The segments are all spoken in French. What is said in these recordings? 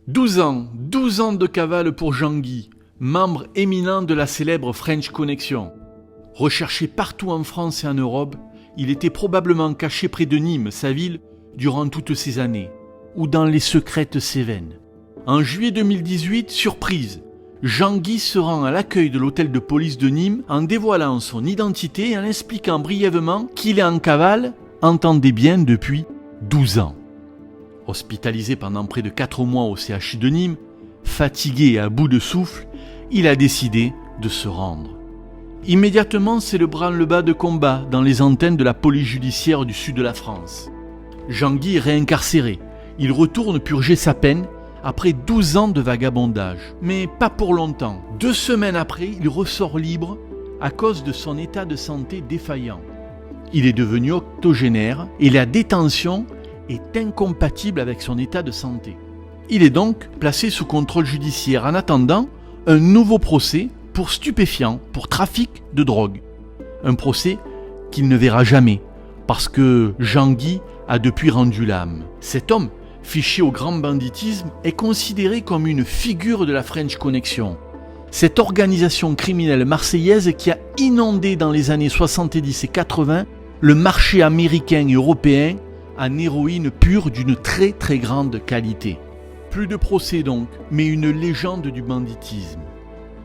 12 ans de cavale pour Jean-Guy, membre éminent de la célèbre French Connection. Recherché partout en France et en Europe, il était probablement caché près de Nîmes, sa ville, durant toutes ces années, ou dans les secrètes Cévennes. En juillet 2018, surprise, Jean-Guy se rend à l'accueil de l'hôtel de police de Nîmes en dévoilant son identité et en expliquant brièvement qu'il est en cavale, entendez bien, depuis 12 ans. Hospitalisé pendant près de 4 mois au CHU de Nîmes, fatigué et à bout de souffle, il a décidé de se rendre. Immédiatement, c'est le branle-bas de combat dans les antennes de la police judiciaire du sud de la France. Jean-Guy est réincarcéré. Il retourne purger sa peine après 12 ans de vagabondage. Mais pas pour longtemps. 2 semaines après, il ressort libre à cause de son état de santé défaillant. Il est devenu octogénaire et la détention est incompatible avec son état de santé. Il est donc placé sous contrôle judiciaire en attendant un nouveau procès pour stupéfiants, pour trafic de drogue. Un procès qu'il ne verra jamais parce que Jean-Guy a depuis rendu l'âme. Cet homme, fiché au grand banditisme, est considéré comme une figure de la French Connection. Cette organisation criminelle marseillaise qui a inondé dans les années 70 et 80 le marché américain et européen en héroïne pure d'une très très grande qualité. Plus de procès donc, mais une légende du banditisme.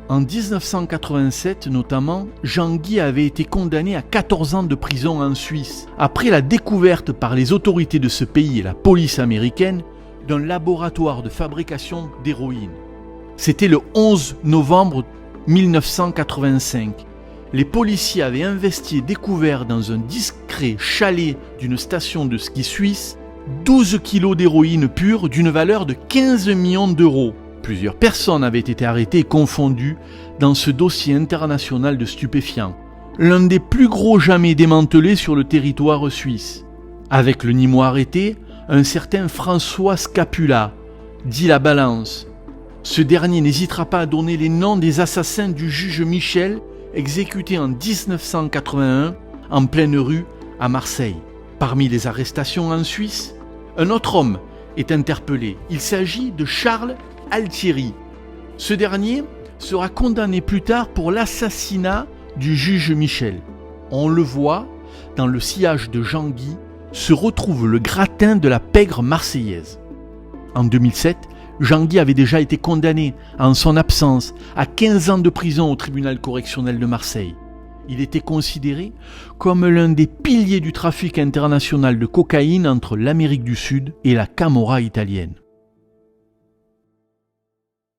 En 1987 notamment, Jean-Guy avait été condamné à 14 ans de prison en Suisse, après la découverte par les autorités de ce pays et la police américaine d'un laboratoire de fabrication d'héroïne. C'était le 11 novembre 1985. Les policiers avaient investi et découvert dans un discret chalet d'une station de ski suisse 12 kilos d'héroïne pure d'une valeur de 15 millions d'euros. Plusieurs personnes avaient été arrêtées et confondues dans ce dossier international de stupéfiants, l'un des plus gros jamais démantelés sur le territoire suisse. Avec le Nîmois arrêté, un certain François Scapula, dit la Balance. Ce dernier n'hésitera pas à donner les noms des assassins du juge Michel, exécuté en 1981 en pleine rue à Marseille. Parmi les arrestations en Suisse, un autre homme est interpellé. Il s'agit de Charles Altieri. Ce dernier sera condamné plus tard pour l'assassinat du juge Michel. On le voit, dans le sillage de Jean-Guy se retrouve le gratin de la pègre marseillaise. En 2007, Jean-Guy avait déjà été condamné, en son absence, à 15 ans de prison au tribunal correctionnel de Marseille. Il était considéré comme l'un des piliers du trafic international de cocaïne entre l'Amérique du Sud et la Camorra italienne.